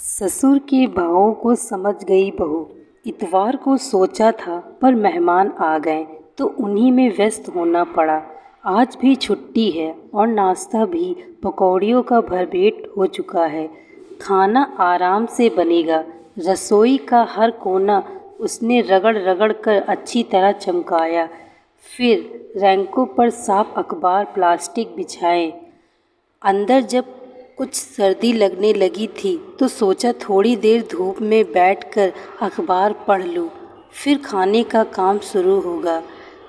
ससुर के भावों को समझ गई बहू। इतवार को सोचा था पर मेहमान आ गए तो उन्हीं में व्यस्त होना पड़ा। आज भी छुट्टी है और नाश्ता भी पकौड़ियों का भरपेट हो चुका है। खाना आराम से बनेगा। रसोई का हर कोना उसने रगड़ रगड़ कर अच्छी तरह चमकाया। फिर रैंकों पर साफ अखबार प्लास्टिक बिछाए। अंदर जब कुछ सर्दी लगने लगी थी तो सोचा थोड़ी देर धूप में बैठकर अखबार पढ़ लूँ, फिर खाने का काम शुरू होगा।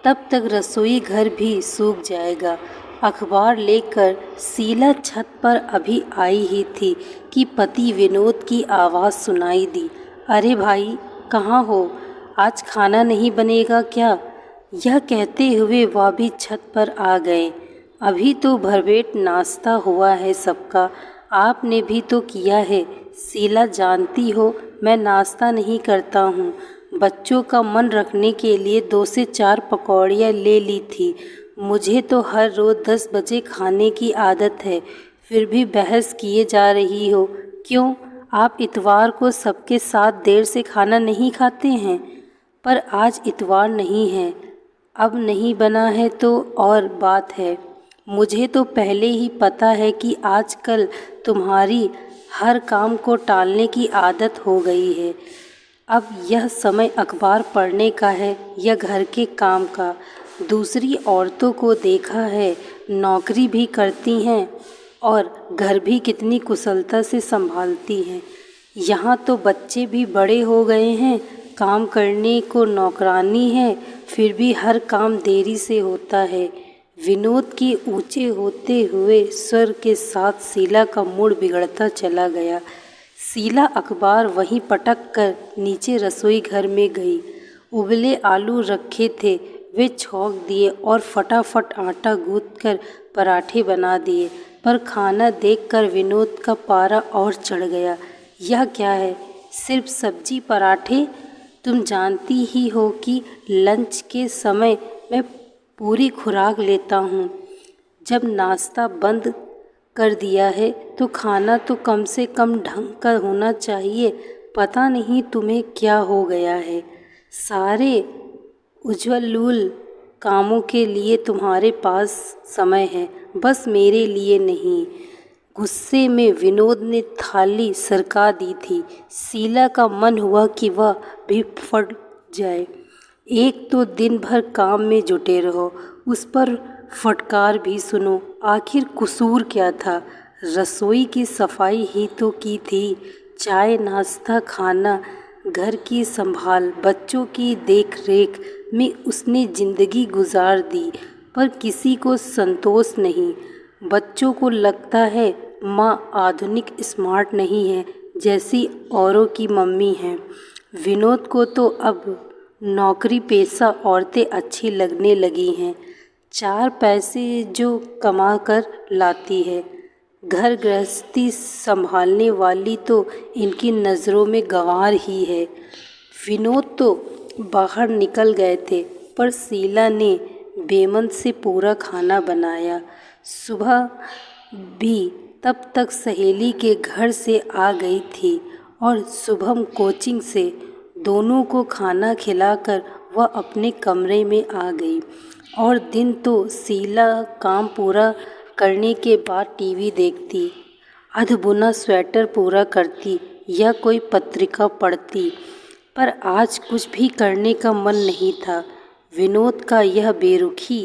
तब तक रसोई घर भी सूख जाएगा। अखबार लेकर शीला छत पर अभी आई ही थी कि पति विनोद की आवाज़ सुनाई दी। अरे भाई, कहाँ हो? आज खाना नहीं बनेगा क्या? यह कहते हुए वह भी छत पर आ गए। अभी तो भरपेट नाश्ता हुआ है सबका, आपने भी तो किया है। शीला, जानती हो मैं नाश्ता नहीं करता हूँ। बच्चों का मन रखने के लिए 2 से 4 पकौड़ियाँ ले ली थी। मुझे तो हर रोज़ 10 बजे खाने की आदत है, फिर भी बहस किए जा रही हो। क्यों, आप इतवार को सबके साथ देर से खाना नहीं खाते हैं? पर आज इतवार नहीं है। अब नहीं बना है तो और बात है। मुझे तो पहले ही पता है कि आजकल तुम्हारी हर काम को टालने की आदत हो गई है। अब यह समय अखबार पढ़ने का है या घर के काम का? दूसरी औरतों को देखा है, नौकरी भी करती हैं और घर भी कितनी कुशलता से संभालती हैं। यहाँ तो बच्चे भी बड़े हो गए हैं, काम करने को नौकरानी है, फिर भी हर काम देरी से होता है। विनोद के ऊंचे होते हुए स्वर के साथ शीला का मूड बिगड़ता चला गया। शीला अखबार वहीं पटक कर नीचे रसोई घर में गई। उबले आलू रखे थे, वे छौंक दिए और फटाफट आटा गूंथकर पराठे बना दिए। पर खाना देखकर विनोद का पारा और चढ़ गया। यह क्या है, सिर्फ सब्जी पराठे? तुम जानती ही हो कि लंच के समय मैं पूरी खुराक लेता हूँ। जब नाश्ता बंद कर दिया है तो खाना तो कम से कम ढंग का होना चाहिए। पता नहीं तुम्हें क्या हो गया है। सारे उज्ज्वल कामों के लिए तुम्हारे पास समय है, बस मेरे लिए नहीं। गुस्से में विनोद ने थाली सरका दी थी। शीला का मन हुआ कि वह भी फट जाए। एक तो दिन भर काम में जुटे रहो, उस पर फटकार भी सुनो। आखिर कसूर क्या था? रसोई की सफाई ही तो की थी। चाय, नाश्ता, खाना, घर की संभाल, बच्चों की देख रेख में उसने ज़िंदगी गुजार दी, पर किसी को संतोष नहीं। बच्चों को लगता है माँ आधुनिक स्मार्ट नहीं है जैसी औरों की मम्मी हैं। विनोद को तो अब नौकरी पेशा औरतें अच्छी लगने लगी हैं। 4 पैसे जो कमा कर लाती है, घर गृहस्थी संभालने वाली तो इनकी नज़रों में गंवार ही है। विनोद तो बाहर निकल गए थे पर शीला ने बेमन से पूरा खाना बनाया। सुबह भी तब तक सहेली के घर से आ गई थी और शुभम कोचिंग से। दोनों को खाना खिलाकर वह अपने कमरे में आ गई और दिन तो शीला काम पूरा करने के बाद टीवी देखती, अधबुना स्वेटर पूरा करती या कोई पत्रिका पढ़ती। पर आज कुछ भी करने का मन नहीं था। विनोद का यह बेरुखी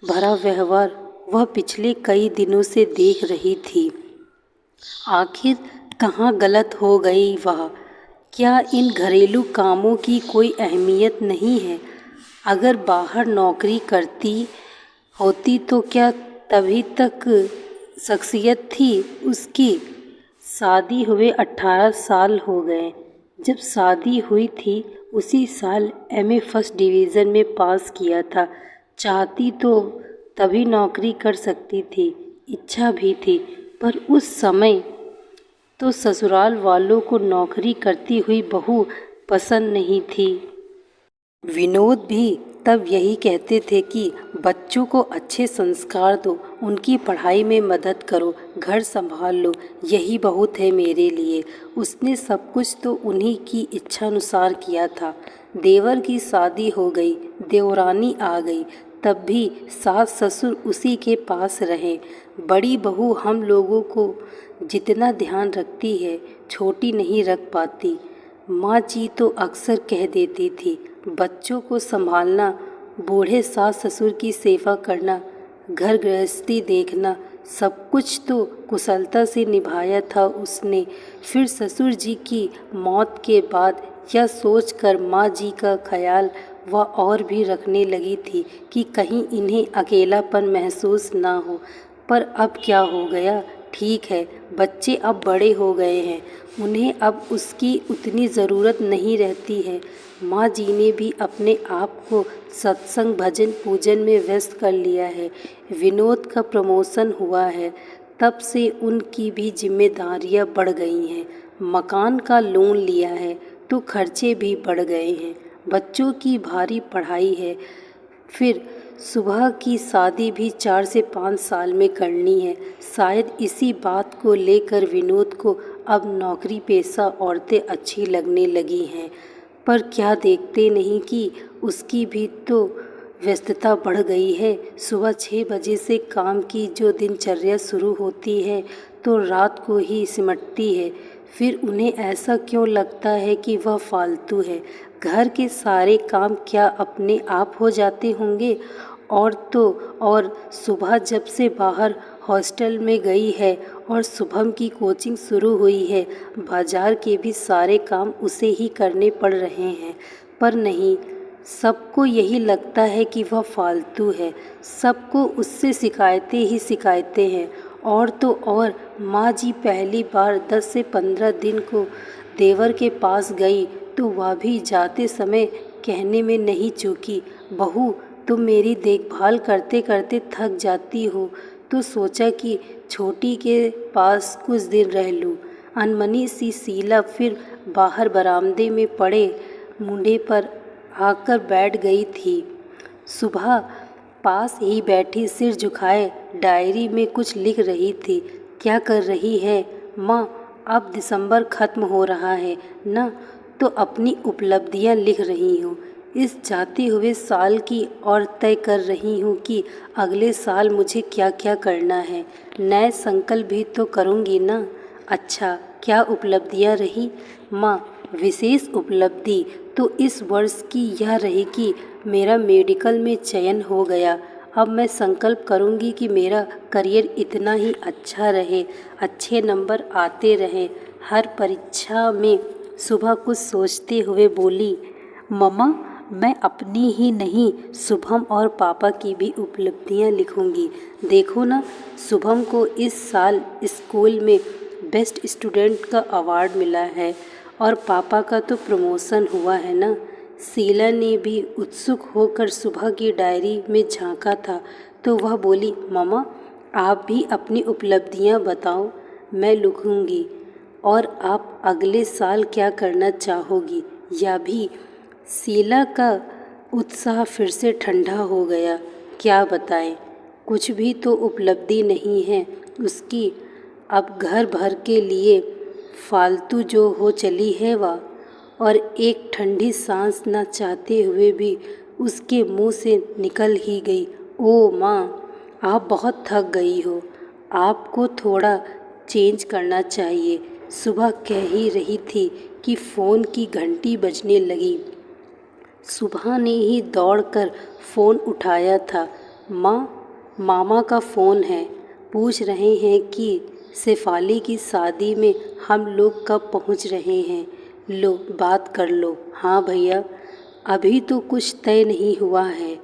भरा व्यवहार वह पिछले कई दिनों से देख रही थी। आखिर कहाँ गलत हो गई वह? क्या इन घरेलू कामों की कोई अहमियत नहीं है? अगर बाहर नौकरी करती होती तो क्या तभी तक शख्सियत थी उसकी? शादी हुए 18 साल हो गए। जब शादी हुई थी उसी साल एमए फर्स्ट डिवीज़न में पास किया था। चाहती तो तभी नौकरी कर सकती थी, इच्छा भी थी, पर उस समय तो ससुराल वालों को नौकरी करती हुई बहू पसंद नहीं थी। विनोद भी तब यही कहते थे कि बच्चों को अच्छे संस्कार दो, उनकी पढ़ाई में मदद करो, घर संभाल लो, यही बहुत है मेरे लिए। उसने सब कुछ तो उन्हीं की इच्छानुसार किया था। देवर की शादी हो गई, देवरानी आ गई, तब भी सास ससुर उसी के पास रहे। बड़ी बहू हम लोगों को जितना ध्यान रखती है, छोटी नहीं रख पाती। माँ जी तो अक्सर कह देती थी, बच्चों को संभालना, बूढ़े सास ससुर की सेवा करना, घर गृहस्थी देखना, सब कुछ तो कुशलता से निभाया था उसने। फिर ससुर जी की मौत के बाद यह सोचकर माँ जी का ख्याल वह और भी रखने लगी थी कि कहीं इन्हें अकेलापन महसूस ना हो। पर अब क्या हो गया? ठीक है, बच्चे अब बड़े हो गए हैं, उन्हें अब उसकी उतनी ज़रूरत नहीं रहती है। माँ जी ने भी अपने आप को सत्संग भजन पूजन में व्यस्त कर लिया है। विनोद का प्रमोशन हुआ है, तब से उनकी भी जिम्मेदारियाँ बढ़ गई हैं। मकान का लोन लिया है तो खर्चे भी बढ़ गए हैं। बच्चों की भारी पढ़ाई है, फिर सुबह की शादी भी 4 से 5 साल में करनी है। शायद इसी बात को लेकर विनोद को अब नौकरी पेशा औरतें अच्छी लगने लगी हैं। पर क्या देखते नहीं कि उसकी भी तो व्यस्तता बढ़ गई है। सुबह 6 बजे से काम की जो दिनचर्या शुरू होती है तो रात को ही सिमटती है। फिर उन्हें ऐसा क्यों लगता है कि वह फालतू है? घर के सारे काम क्या अपने आप हो जाते होंगे? और सुबह जब से बाहर हॉस्टल में गई है और शुभम की कोचिंग शुरू हुई है, बाजार के भी सारे काम उसे ही करने पड़ रहे हैं। पर नहीं, सबको यही लगता है कि वह फालतू है। सबको उससे शिकायतें ही शिकायतें हैं। और तो और माँ जी पहली बार 10 से 15 दिन को देवर के पास गई तो वह भी जाते समय कहने में नहीं चूकी, बहू तुम मेरी देखभाल करते करते थक जाती हो तो सोचा कि छोटी के पास कुछ दिन रह लूँ। अनमनी सी शीला फिर बाहर बरामदे में पड़े मुंडे पर आकर बैठ गई थी। सुबह पास ही बैठी सिर झुकाए डायरी में कुछ लिख रही थी। क्या कर रही है माँ? अब दिसंबर ख़त्म हो रहा है ना, तो अपनी उपलब्धियाँ लिख रही हूँ। इस जाते हुए साल की और तय कर रही हूँ कि अगले साल मुझे क्या क्या करना है। नए संकल्प भी तो करूँगी ना। अच्छा, क्या उपलब्धियाँ रही माँ? विशेष उपलब्धि तो इस वर्ष की यह रही कि मेरा मेडिकल में चयन हो गया। अब मैं संकल्प करूँगी कि मेरा करियर इतना ही अच्छा रहे, अच्छे नंबर आते रहें। हर परीक्षा में सुबह कुछ सोचते हुए बोली, मम्मा मैं अपनी ही नहीं शुभम और पापा की भी उपलब्धियां लिखूंगी। देखो ना, शुभम को इस साल स्कूल में बेस्ट स्टूडेंट का अवार्ड मिला है और पापा का तो प्रमोशन हुआ है ना। शीला ने भी उत्सुक होकर सुबह की डायरी में झांका था तो वह बोली, मम्मा आप भी अपनी उपलब्धियां बताओ, मैं लिखूंगी। और आप अगले साल क्या करना चाहोगी या भी? शीला का उत्साह फिर से ठंडा हो गया। क्या बताएं, कुछ भी तो उपलब्धि नहीं है उसकी। अब घर भर के लिए फालतू जो हो चली है वह। और एक ठंडी सांस न चाहते हुए भी उसके मुंह से निकल ही गई, ओ माँ आप बहुत थक गई हो, आपको थोड़ा चेंज करना चाहिए। सुबह कह ही रही थी कि फ़ोन की घंटी बजने लगी। सुबह ने ही दौड़कर फ़ोन उठाया था। मामा का फ़ोन है, पूछ रहे हैं कि शेफाली की शादी में हम लोग कब पहुंच रहे हैं। लो बात कर लो। हाँ भैया, अभी तो कुछ तय नहीं हुआ है।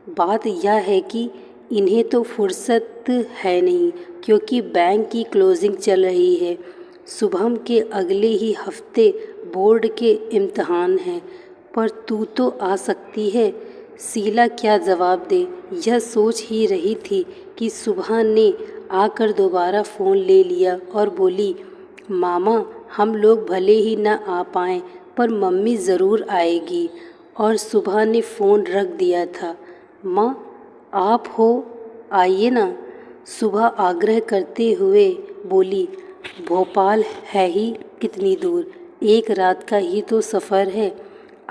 बात यह है कि इन्हें तो फुर्सत है नहीं क्योंकि बैंक की क्लोजिंग चल रही है। शुभम के अगले ही हफ्ते बोर्ड के इम्तिहान हैं। पर तू तो आ सकती है। शीला क्या जवाब दे यह सोच ही रही थी कि सुबह ने आकर दोबारा फ़ोन ले लिया और बोली, मामा हम लोग भले ही न आ पाएँ पर मम्मी ज़रूर आएगी। और सुबह ने फ़ोन रख दिया था। माँ आप हो, आइए ना। सुबह आग्रह करते हुए बोली, भोपाल है ही कितनी दूर, एक रात का ही तो सफ़र है।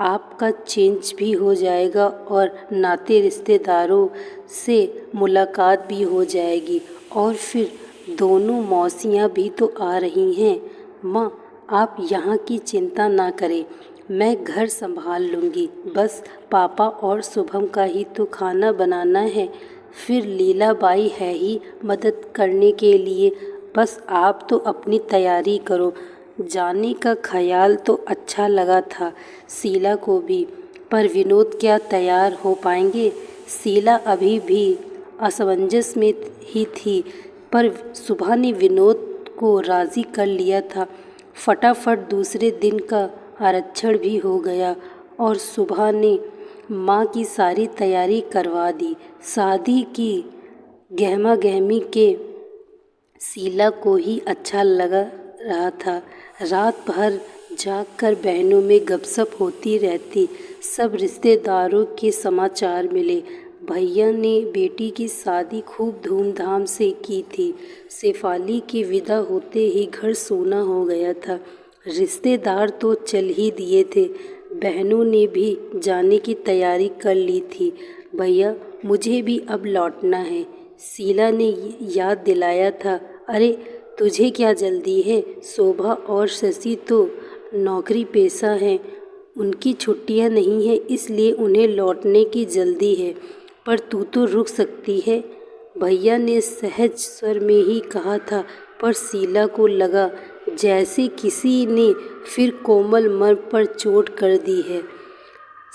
आपका चेंज भी हो जाएगा और नाते रिश्तेदारों से मुलाकात भी हो जाएगी, और फिर दोनों मौसियाँ भी तो आ रही हैं। माँ, आप यहाँ की चिंता ना करें, मैं घर संभाल लूँगी। बस पापा और शुभम का ही तो खाना बनाना है, फिर लीलाबाई है ही मदद करने के लिए। बस आप तो अपनी तैयारी करो। जाने का ख्याल तो अच्छा लगा था शीला को भी, पर विनोद क्या तैयार हो पाएंगे? शीला अभी भी असमंजस में ही थी, पर सुबह ने विनोद को राज़ी कर लिया था। फटाफट दूसरे दिन का आरक्षण भी हो गया और सुबह ने माँ की सारी तैयारी करवा दी। शादी की गहमा गहमी के शीला को ही अच्छा लगा रहा था। रात भर जागकर बहनों में गपशप होती रहती। सब रिश्तेदारों के समाचार मिले। भैया ने बेटी की शादी खूब धूमधाम से की थी। शेफाली की विदा होते ही घर सूना हो गया था। रिश्तेदार तो चल ही दिए थे, बहनों ने भी जाने की तैयारी कर ली थी। भैया, मुझे भी अब लौटना है, शीला ने याद दिलाया था। अरे, तुझे क्या जल्दी है? शोभा और शशि तो नौकरी पेशा हैं, उनकी छुट्टियां नहीं हैं, इसलिए उन्हें लौटने की जल्दी है, पर तू तो रुक सकती है। भैया ने सहज स्वर में ही कहा था, पर शीला को लगा जैसे किसी ने फिर कोमल मन पर चोट कर दी है।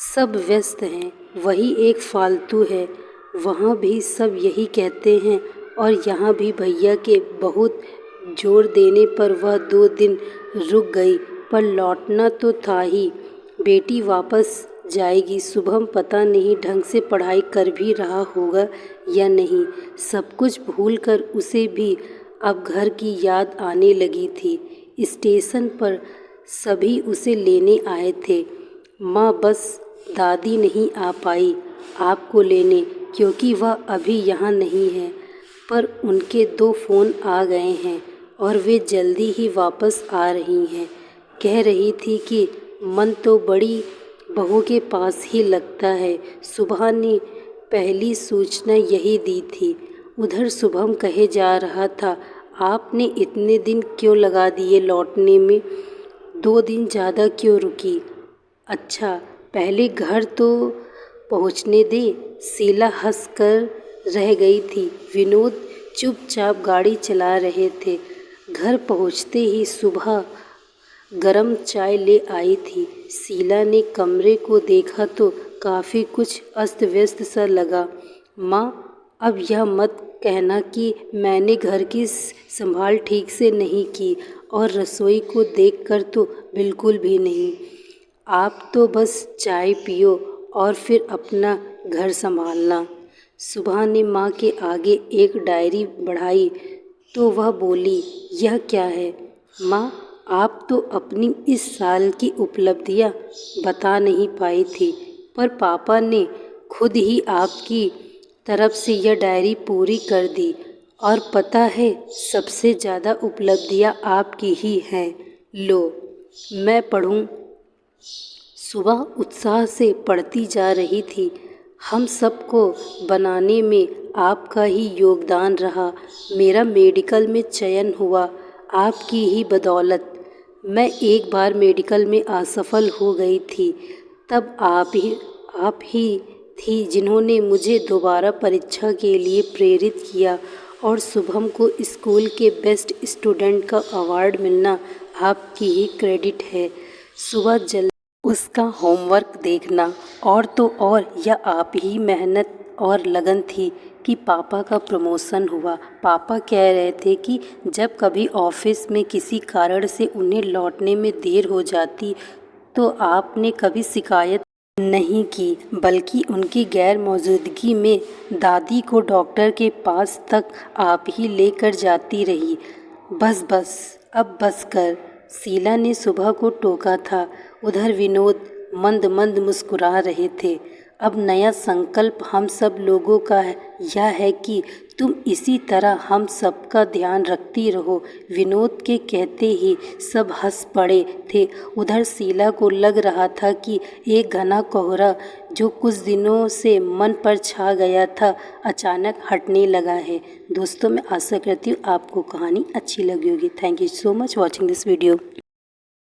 सब व्यस्त हैं, वही एक फालतू है। वहाँ भी सब यही कहते हैं, और यहाँ भी भैया के बहुत जोर देने पर वह 2 दिन रुक गई, पर लौटना तो था ही। बेटी वापस जाएगी। शुभम पता नहीं ढंग से पढ़ाई कर भी रहा होगा या नहीं। सब कुछ भूलकर उसे भी अब घर की याद आने लगी थी। स्टेशन पर सभी उसे लेने आए थे। माँ, बस दादी नहीं आ पाई आपको लेने, क्योंकि वह अभी यहाँ नहीं है, पर उनके 2 फ़ोन आ गए हैं और वे जल्दी ही वापस आ रही हैं। कह रही थी कि मन तो बड़ी बहू के पास ही लगता है। सुबह ने पहली सूचना यही दी थी। उधर शुभम कहे जा रहा था, आपने इतने दिन क्यों लगा दिए लौटने में? 2 दिन ज़्यादा क्यों रुकी? अच्छा, पहले घर तो पहुँचने दे। शीला हंसकर रह गई थी। विनोद चुपचाप गाड़ी चला रहे थे। घर पहुँचते ही सुबह गरम चाय ले आई थी। शीला ने कमरे को देखा तो काफ़ी कुछ अस्त व्यस्त सा लगा। माँ, अब यह मत कहना कि मैंने घर की संभाल ठीक से नहीं की, और रसोई को देखकर तो बिल्कुल भी नहीं। आप तो बस चाय पियो और फिर अपना घर संभालना। सुबह ने माँ के आगे एक डायरी बढ़ाई तो वह बोली, यह क्या है? माँ, आप तो अपनी इस साल की उपलब्धियाँ बता नहीं पाई थी, पर पापा ने खुद ही आपकी तरफ से यह डायरी पूरी कर दी, और पता है सबसे ज़्यादा उपलब्धियाँ आपकी ही हैं। लो, मैं पढ़ूँ? सुबह उत्साह से पढ़ती जा रही थी। हम सबको बनाने में आपका ही योगदान रहा। मेरा मेडिकल में चयन हुआ आपकी ही बदौलत। मैं एक बार मेडिकल में असफल हो गई थी, तब आप ही थी जिन्होंने मुझे दोबारा परीक्षा के लिए प्रेरित किया, और शुभम को स्कूल के बेस्ट स्टूडेंट का अवार्ड मिलना आपकी ही क्रेडिट है। सुबह जल्दी उसका होमवर्क देखना, और तो और यह आप ही मेहनत और लगन थी कि पापा का प्रमोशन हुआ। पापा कह रहे थे कि जब कभी ऑफिस में किसी कारण से उन्हें लौटने में देर हो जाती तो आपने कभी शिकायत नहीं की, बल्कि उनकी गैर मौजूदगी में दादी को डॉक्टर के पास तक आप ही लेकर जाती रही। बस बस, अब बस कर, शीला ने सुबह को टोका था। उधर विनोद मंद मंद मुस्कुरा रहे थे। अब नया संकल्प हम सब लोगों का यह है कि तुम इसी तरह हम सबका ध्यान रखती रहो। विनोद के कहते ही सब हंस पड़े थे। उधर शीला को लग रहा था कि एक घना कोहरा जो कुछ दिनों से मन पर छा गया था अचानक हटने लगा है। दोस्तों, मैं आशा करती हूँ आपको कहानी अच्छी लगी होगी। Thank you so much watching this video.